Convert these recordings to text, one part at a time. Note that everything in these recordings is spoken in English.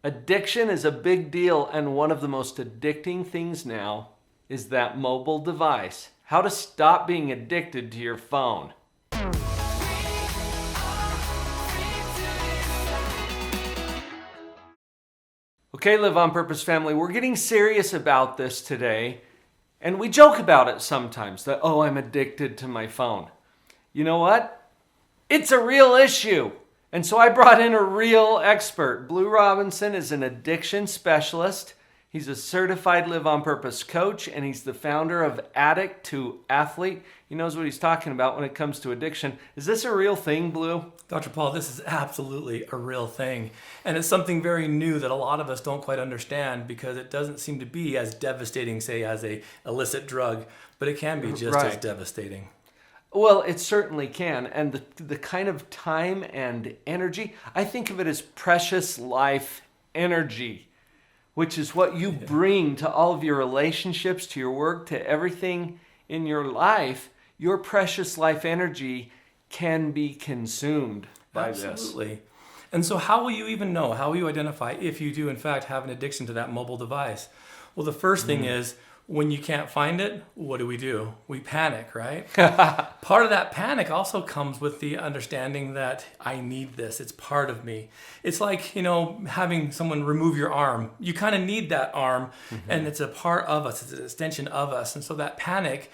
Addiction is a big deal, and one of the most addicting things now is that mobile device. How to stop being addicted to your phone. Okay, Live on Purpose family, we're getting serious about this today, and we joke about it sometimes that, oh, I'm addicted to my phone. You know what? It's a real issue. And so I brought in a real expert. Blu Robinson is an addiction specialist. He's a certified Live on Purpose coach, and he's the founder of Addict to Athlete. He knows what he's talking about when it comes to addiction. Is this a real thing, Blu? Dr. Paul, this is absolutely a real thing. And it's something very new that a lot of us don't quite understand because it doesn't seem to be as devastating, say, as a illicit drug, but it can be just as devastating. Well, it certainly can. And the kind of time and energy, I think of it as precious life energy, which is what you bring to all of your relationships, to your work, to everything in your life. Your precious life energy can be consumed by this. Absolutely. And so how will you even know? How will you identify if you do, in fact, have an addiction to that mobile device? Well, the first thing is, when you can't find it, what do? We panic, right? Part of that panic also comes with the understanding that I need this. It's part of me. It's like, having someone remove your arm. You kind of need that arm, and it's a part of us. It's an extension of us. And so that panic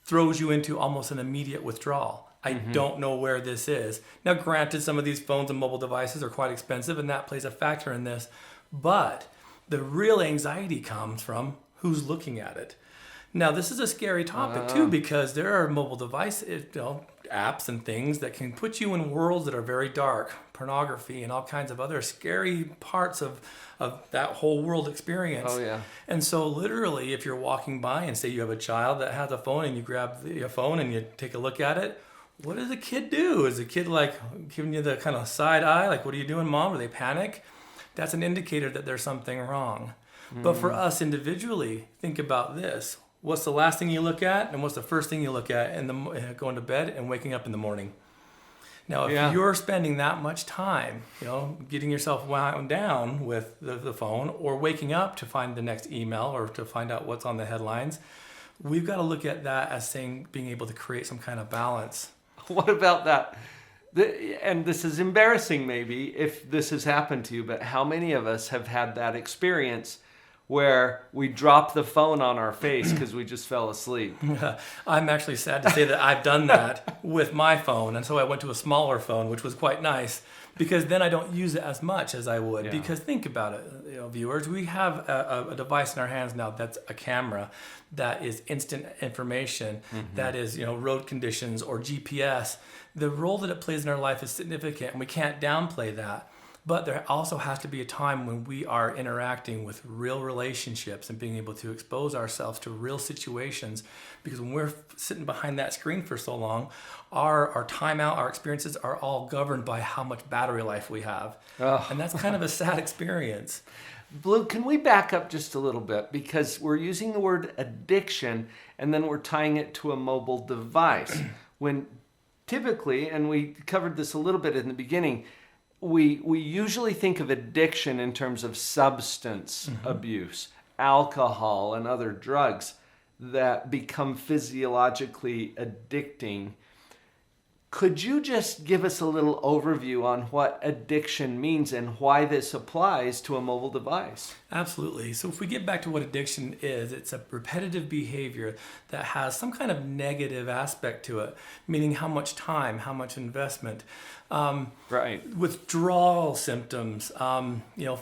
throws you into almost an immediate withdrawal. I don't know where this is. Now, granted, some of these phones and mobile devices are quite expensive, and that plays a factor in this. But the real anxiety comes from who's looking at it. Now, this is a scary topic too, because there are mobile device apps and things that can put you in worlds that are very dark, pornography and all kinds of other scary parts of that whole world experience. Oh, yeah. And so literally, if you're walking by and say you have a child that has a phone and you grab your phone and you take a look at it, what does a kid do? Is the kid like giving you the kind of side eye, like, what are you doing, Mom? Or they panic? That's an indicator that there's something wrong. But for us individually, think about this. What's the last thing you look at, and what's the first thing you look at in going to bed and waking up in the morning? Now, if you're spending that much time, getting yourself wound down with the phone or waking up to find the next email or to find out what's on the headlines, we've got to look at that as being able to create some kind of balance. What about that? And this is embarrassing maybe if this has happened to you, but how many of us have had that experience where we drop the phone on our face because we just fell asleep? I'm actually sad to say that I've done that with my phone. And so I went to a smaller phone, which was quite nice, because then I don't use it as much as I would. Because think about it, viewers, we have a device in our hands now that's a camera that is instant information, that is, road conditions or GPS. The role that it plays in our life is significant, and we can't downplay that. But there also has to be a time when we are interacting with real relationships and being able to expose ourselves to real situations. Because when we're sitting behind that screen for so long, our time out, our experiences are all governed by how much battery life we have. And that's kind of a sad experience. Blu, can we back up just a little bit? Because we're using the word addiction and then we're tying it to a mobile device. When typically, and we covered this a little bit in the beginning, we usually think of addiction in terms of substance abuse, alcohol and other drugs that become physiologically addicting. Could you just give us a little overview on what addiction means and why this applies to a mobile device? Absolutely. So if we get back to what addiction is, it's a repetitive behavior that has some kind of negative aspect to it, meaning how much time, how much investment. Withdrawal symptoms,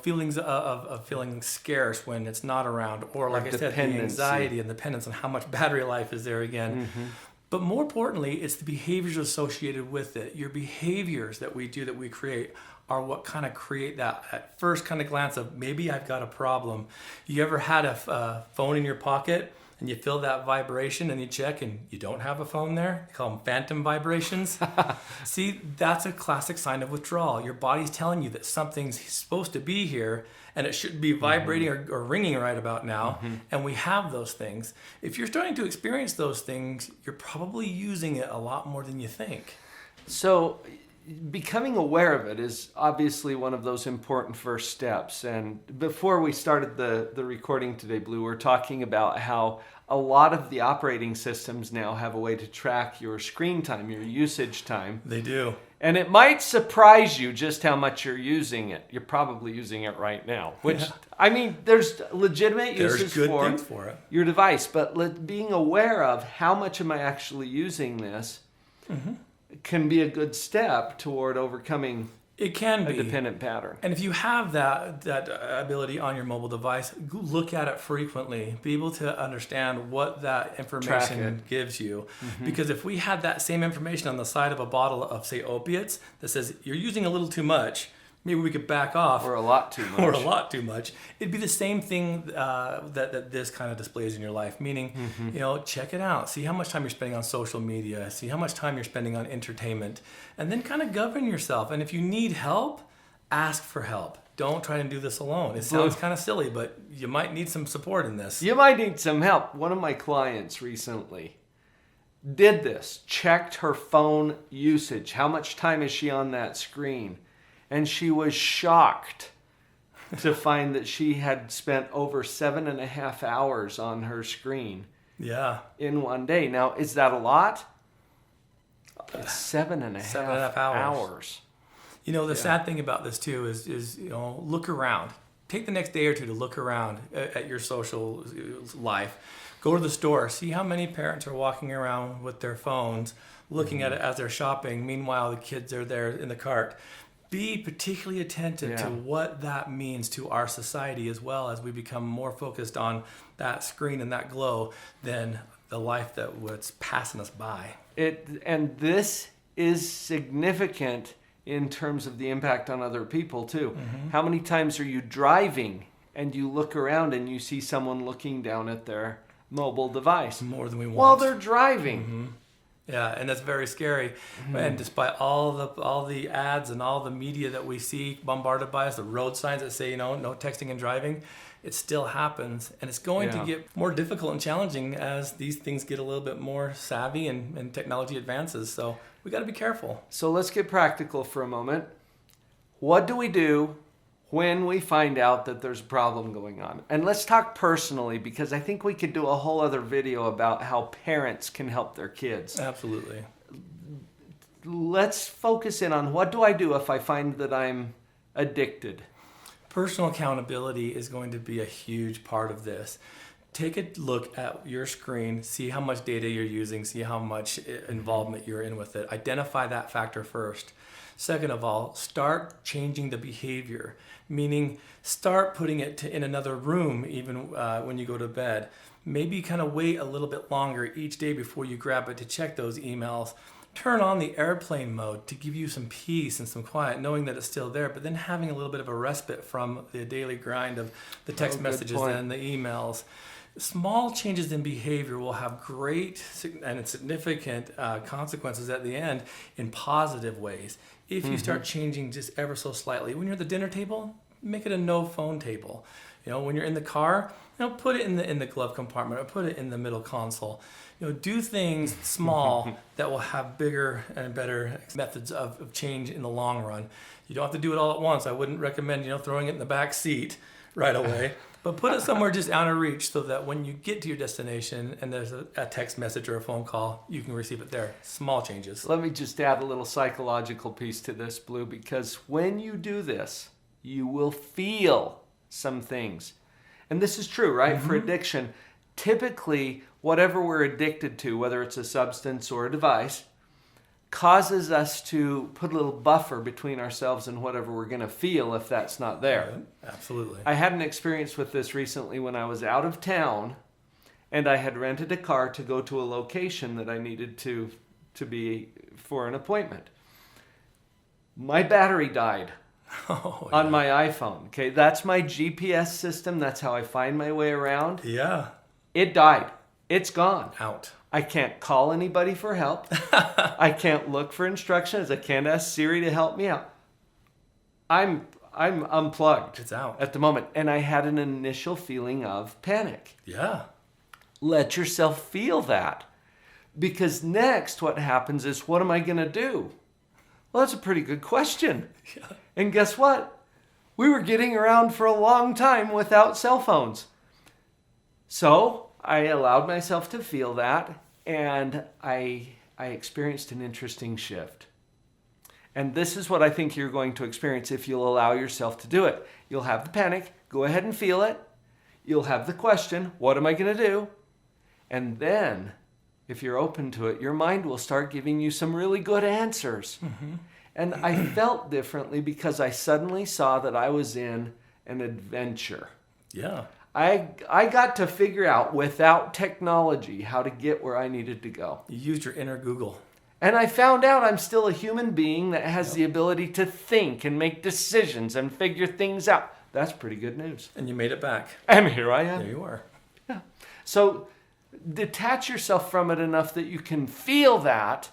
feelings of feeling scarce when it's not around, or like I said, the anxiety and dependence on how much battery life is there again. But more importantly, it's the behaviors associated with it. Your behaviors that we do, that we create, are what kind of create that at first kind of glance of maybe I've got a problem. You ever had a phone in your pocket and you feel that vibration and you check and you don't have a phone there? They call them phantom vibrations. See, that's a classic sign of withdrawal. Your body's telling you that something's supposed to be here and it should be vibrating or ringing right about now. And we have those things. If you're starting to experience those things, you're probably using it a lot more than you think. So becoming aware of it is obviously one of those important first steps. And before we started the recording today, Blue, we're talking about how a lot of the operating systems now have a way to track your screen time, your usage time. They do. And it might surprise you just how much you're using it. You're probably using it right now, which, I mean, there's legitimate uses for it. Your device, but being aware of how much am I actually using this can be a good step toward overcoming It can be a dependent pattern. And if you have that ability on your mobile device, look at it frequently. Be able to understand what that information gives you. Because if we had that same information on the side of a bottle of, say, opiates that says you're using a little too much, maybe we could back off. Or a lot too much. Or a lot too much. It'd be the same thing that this kind of displays in your life. Meaning, check it out. See how much time you're spending on social media. See how much time you're spending on entertainment. And then kind of govern yourself. And if you need help, ask for help. Don't try and do this alone. It sounds kind of silly, but you might need some support in this. You might need some help. One of my clients recently did this. Checked her phone usage. How much time is she on that screen? And she was shocked to find that she had spent over 7.5 hours on her screen in one day. Now, is that a lot? It's 7.5 hours. The sad thing about this too is look around. Take the next day or two to look around at your social life. Go to the store. See how many parents are walking around with their phones, looking at it as they're shopping. Meanwhile, the kids are there in the cart. Be particularly attentive to what that means to our society as well as we become more focused on that screen and that glow than the life that was passing us by. And this is significant in terms of the impact on other people too. How many times are you driving and you look around and you see someone looking down at their mobile device? More than we want. While they're driving. Yeah, and that's very scary. And despite all the ads and all the media that we see bombarded by us, the road signs that say, no texting and driving, it still happens. And it's going to get more difficult and challenging as these things get a little bit more savvy and technology advances. So we got to be careful. So let's get practical for a moment. What do we do when we find out that there's a problem going on? And let's talk personally, because I think we could do a whole other video about how parents can help their kids. Absolutely. Let's focus in on what do I do if I find that I'm addicted? Personal accountability is going to be a huge part of this. Take a look at your screen, see how much data you're using, see how much involvement you're in with it. Identify that factor first. Second of all, start changing the behavior, meaning start putting it in another room even when you go to bed. Maybe kind of wait a little bit longer each day before you grab it to check those emails. Turn on the airplane mode to give you some peace and some quiet, knowing that it's still there, but then having a little bit of a respite from the daily grind of the text messages and the emails. Small changes in behavior will have great and significant consequences at the end in positive ways. If you start changing just ever so slightly. When you're at the dinner table, make it a no phone table. When you're in the car, put it in the glove compartment or put it in the middle console. Do things small that will have bigger and better methods of change in the long run. You don't have to do it all at once. I wouldn't recommend throwing it in the back seat right away. But put it somewhere just out of reach so that when you get to your destination and there's a text message or a phone call, you can receive it there. Small changes. Let me just add a little psychological piece to this, Blue, because when you do this, you will feel some things. And this is true, right? For addiction, typically whatever we're addicted to, whether it's a substance or a device, causes us to put a little buffer between ourselves and whatever we're going to feel if that's not there. Absolutely. I had an experience with this recently when I was out of town and I had rented a car to go to a location that I needed to be for an appointment. My battery died on my iPhone. Okay, that's my GPS system. That's how I find my way around. Yeah. It died. It's gone. Out. I can't call anybody for help. I can't look for instructions. I can't ask Siri to help me out. I'm unplugged. It's out at the moment. And I had an initial feeling of panic. Yeah. Let yourself feel that. Because next what happens is, what am I going to do? Well, that's a pretty good question. And guess what? We were getting around for a long time without cell phones. So I allowed myself to feel that, and I experienced an interesting shift. And this is what I think you're going to experience if you'll allow yourself to do it. You'll have the panic, go ahead and feel it. You'll have the question, what am I going to do? And then, if you're open to it, your mind will start giving you some really good answers. Mm-hmm. And I felt differently because I suddenly saw that I was in an adventure. Yeah. I got to figure out, without technology, how to get where I needed to go. You used your inner Google. And I found out I'm still a human being that has the ability to think and make decisions and figure things out. That's pretty good news. And you made it back. And here I am. There you are. Yeah. So detach yourself from it enough that you can feel that,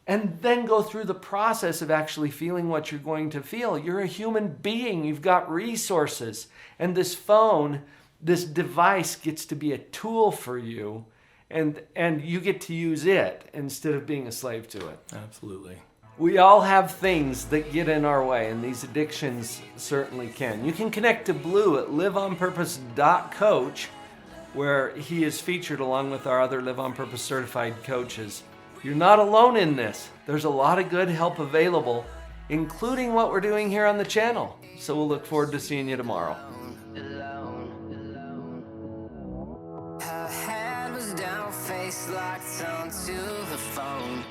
and then go through the process of actually feeling what you're going to feel. You're a human being. You've got resources. And this phone, this device gets to be a tool for you, and you get to use it instead of being a slave to it. Absolutely. We all have things that get in our way, and these addictions certainly can. You can connect to Blu at liveonpurpose.coach, where he is featured along with our other Live on Purpose certified coaches. You're not alone in this. There's a lot of good help available, including what we're doing here on the channel. So we'll look forward to seeing you tomorrow. Her head was down, face locked onto the phone.